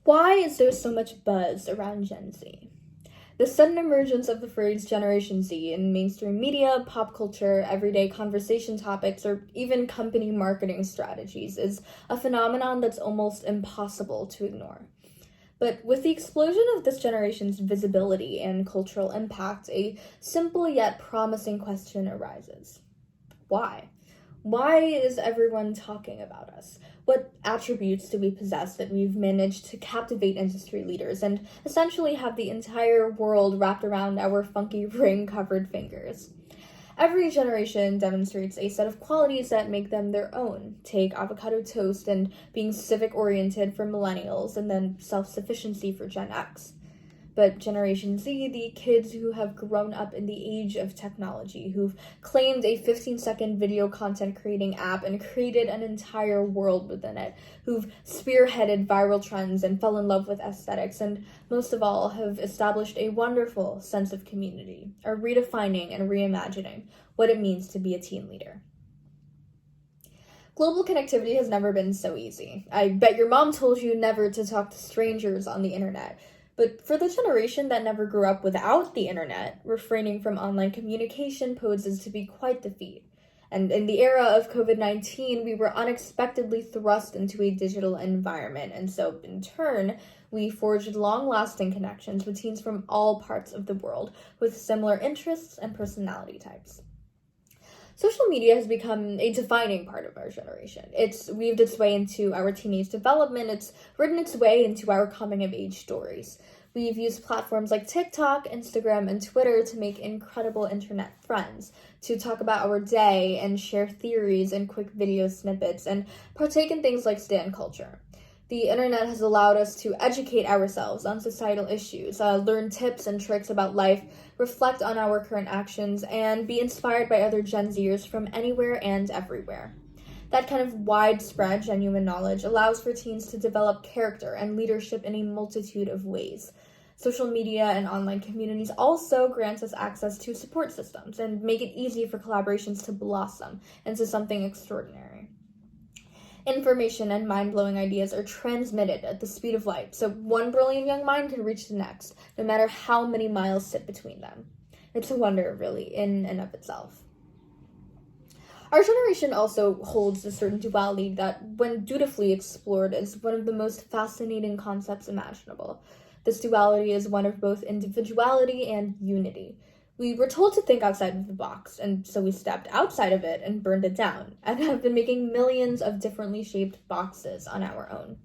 Why is there so much buzz around Gen Z? The sudden emergence of the phrase Generation Z in mainstream media, pop culture, everyday conversation topics, or even company marketing strategies is a phenomenon that's almost impossible to ignore. But with the explosion of this generation's visibility and cultural impact, a simple yet promising question arises. Why? Why is everyone talking about us? What attributes do we possess that we've managed to captivate industry leaders and essentially have the entire world wrapped around our funky ring-covered fingers? Every generation demonstrates a set of qualities that make them their own. Take avocado toast and being civic-oriented for millennials, and then self-sufficiency for Gen X. But Generation Z, the kids who have grown up in the age of technology, who've claimed a 15-second video content creating app and created an entire world within it, who've spearheaded viral trends and fell in love with aesthetics, and most of all, have established a wonderful sense of community, are redefining and reimagining what it means to be a teen leader. Global connectivity has never been so easy. I bet your mom told you never to talk to strangers on the internet. But for the generation that never grew up without the internet, refraining from online communication poses to be quite the feat. And in the era of COVID-19, we were unexpectedly thrust into a digital environment, and so in turn, we forged long-lasting connections with teens from all parts of the world with similar interests and personality types. Social media has become a defining part of our generation. It's weaved its way into our teenage development. It's written its way into our coming-of-age stories. We've used platforms like TikTok, Instagram, and Twitter to make incredible internet friends, to talk about our day and share theories and quick video snippets, and partake in things like stan culture. The internet has allowed us to educate ourselves on societal issues, learn tips and tricks about life, reflect on our current actions, and be inspired by other Gen Zers from anywhere and everywhere. That kind of widespread, genuine knowledge allows for teens to develop character and leadership in a multitude of ways. Social media and online communities also grant us access to support systems and make it easy for collaborations to blossom into something extraordinary. Information and mind-blowing ideas are transmitted at the speed of light, so one brilliant young mind can reach the next, no matter how many miles sit between them. It's a wonder, really, in and of itself. Our generation also holds a certain duality that, when dutifully explored, is one of the most fascinating concepts imaginable. This duality is one of both individuality and unity. We were told to think outside of the box, and so we stepped outside of it and burned it down, and have been making millions of differently shaped boxes on our own.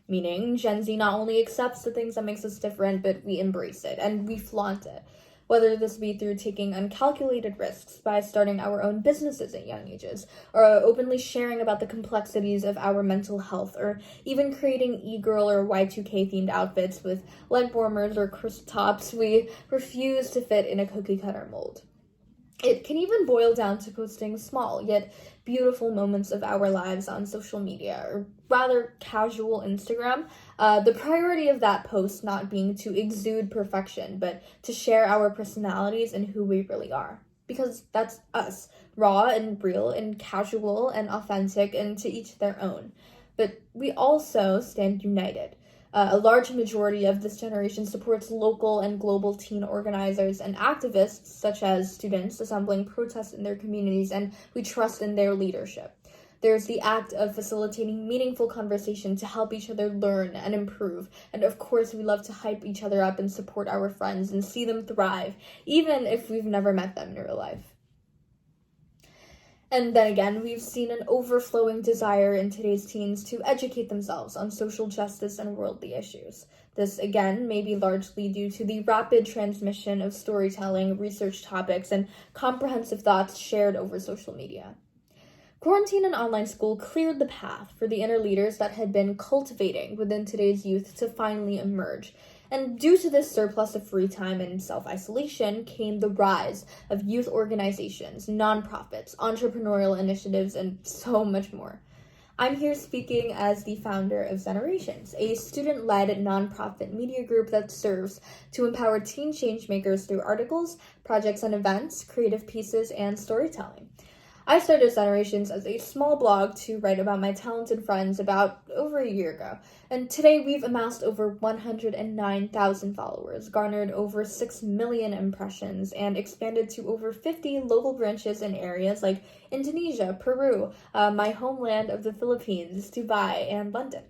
Meaning, Gen Z not only accepts the things that makes us different, but we embrace it, and we flaunt it. Whether this be through taking uncalculated risks by starting our own businesses at young ages, or openly sharing about the complexities of our mental health, or even creating e-girl or Y2K themed outfits with leg warmers or crisp tops, we refuse to fit in a cookie cutter mold. It can even boil down to posting small yet beautiful moments of our lives on social media, or rather casual Instagram. The priority of that post not being to exude perfection, but to share our personalities and who we really are. Because that's us, raw and real and casual and authentic, and to each their own. But we also stand united. A large majority of this generation supports local and global teen organizers and activists, such as students assembling protests in their communities, and we trust in their leadership. There's the act of facilitating meaningful conversation to help each other learn and improve, and of course we love to hype each other up and support our friends and see them thrive, even if we've never met them in real life. And then again, we've seen an overflowing desire in today's teens to educate themselves on social justice and worldly issues. This, again, may be largely due to the rapid transmission of storytelling, research topics, and comprehensive thoughts shared over social media. Quarantine and online school cleared the path for the inner leaders that had been cultivating within today's youth to finally emerge. And due to this surplus of free time and self-isolation came the rise of youth organizations, nonprofits, entrepreneurial initiatives, and so much more. I'm here speaking as the founder of Generations, a student-led nonprofit media group that serves to empower teen changemakers through articles, projects and events, creative pieces, and storytelling. I started Generations as a small blog to write about my talented friends about over a year ago, and today we've amassed over 109,000 followers, garnered over 6 million impressions, and expanded to over 50 local branches in areas like Indonesia, Peru, my homeland of the Philippines, Dubai, and London.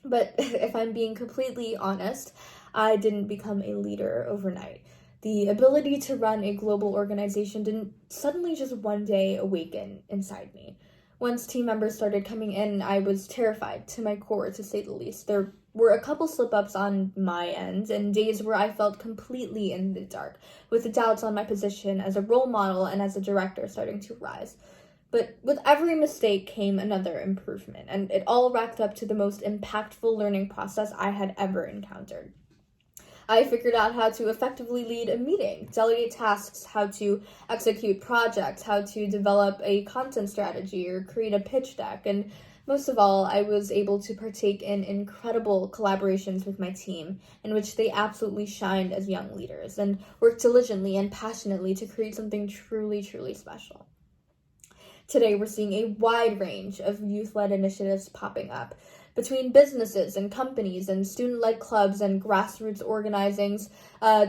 But if I'm being completely honest, I didn't become a leader overnight. The ability to run a global organization didn't suddenly just one day awaken inside me. Once team members started coming in, I was terrified to my core, to say the least. There were a couple slip-ups on my end, and days where I felt completely in the dark, with the doubts on my position as a role model and as a director starting to rise. But with every mistake came another improvement, and it all racked up to the most impactful learning process I had ever encountered. I figured out how to effectively lead a meeting, delegate tasks, how to execute projects, how to develop a content strategy or create a pitch deck, and most of all, I was able to partake in incredible collaborations with my team, in which they absolutely shined as young leaders and worked diligently and passionately to create something truly, truly special. Today, we're seeing a wide range of youth-led initiatives popping up. Between businesses and companies and student-led clubs and grassroots organizings,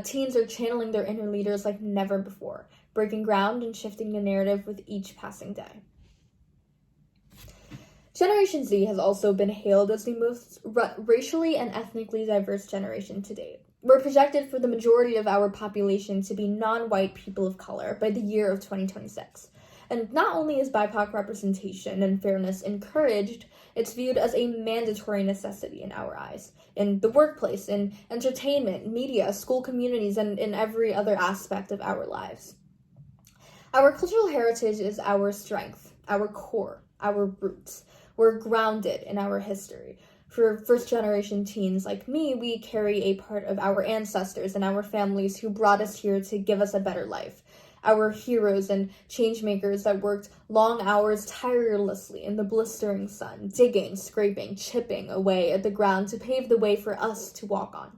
teens are channeling their inner leaders like never before, breaking ground and shifting the narrative with each passing day. Generation Z has also been hailed as the most racially and ethnically diverse generation to date. We're projected for the majority of our population to be non-white people of color by the year of 2026. And not only is BIPOC representation and fairness encouraged, it's viewed as a mandatory necessity in our eyes, in the workplace, in entertainment, media, school communities, and in every other aspect of our lives. Our cultural heritage is our strength, our core, our roots. We're grounded in our history. For first-generation teens like me, we carry a part of our ancestors and our families who brought us here to give us a better life. Our heroes and changemakers that worked long hours tirelessly in the blistering sun, digging, scraping, chipping away at the ground to pave the way for us to walk on.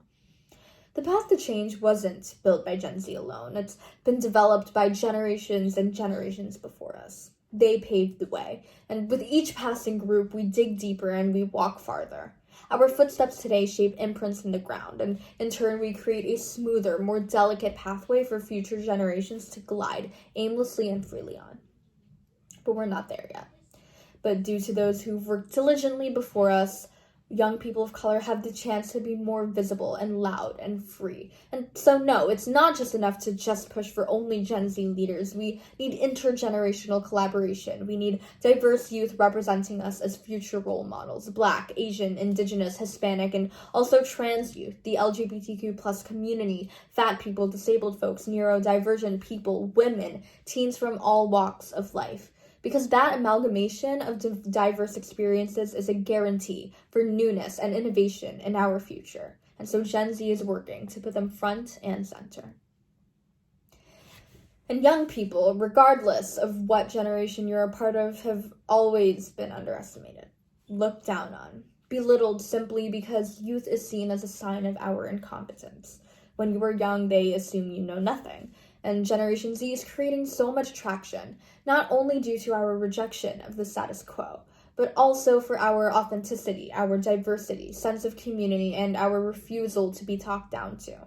The path to change wasn't built by Gen Z alone. It's been developed by generations and generations before us. They paved the way, and with each passing group, we dig deeper and we walk farther. Our footsteps today shape imprints in the ground, and in turn we create a smoother, more delicate pathway for future generations to glide aimlessly and freely on. But we're not there yet. But due to those who've worked diligently before us, young people of color have the chance to be more visible and loud and free. And so no, it's not just enough to just push for only Gen Z leaders. We need intergenerational collaboration. We need diverse youth representing us as future role models. Black, Asian, Indigenous, Hispanic, and also trans youth, the LGBTQ plus community, fat people, disabled folks, neurodivergent people, women, teens from all walks of life. Because that amalgamation of diverse experiences is a guarantee for newness and innovation in our future. And so Gen Z is working to put them front and center. And young people, regardless of what generation you're a part of, have always been underestimated, looked down on, belittled simply because youth is seen as a sign of our incompetence. When you are young, they assume you know nothing. And Generation Z is creating so much traction, not only due to our rejection of the status quo, but also for our authenticity, our diversity, sense of community, and our refusal to be talked down to.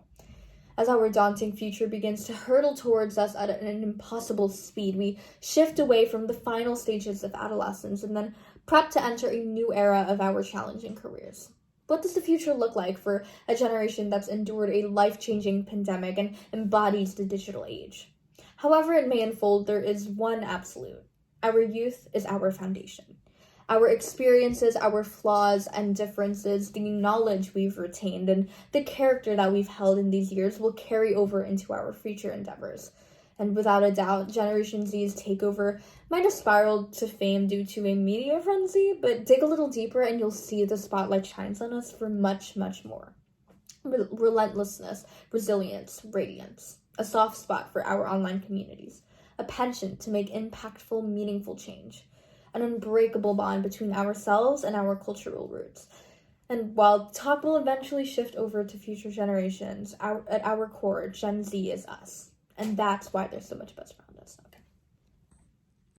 As our daunting future begins to hurtle towards us at an impossible speed, we shift away from the final stages of adolescence and then prep to enter a new era of our challenging careers. What does the future look like for a generation that's endured a life-changing pandemic and embodies the digital age? However it may unfold, there is one absolute. Our youth is our foundation. Our experiences, our flaws and differences, the knowledge we've retained, and the character that we've held in these years will carry over into our future endeavors. And without a doubt, Generation Z's takeover might have spiraled to fame due to a media frenzy, but dig a little deeper and you'll see the spotlight shines on us for much, much more. Relentlessness, resilience, radiance, a soft spot for our online communities, a penchant to make impactful, meaningful change, an unbreakable bond between ourselves and our cultural roots. And while talk will eventually shift over to future generations, at our core, Gen Z is us. And that's why there's so much buzz around.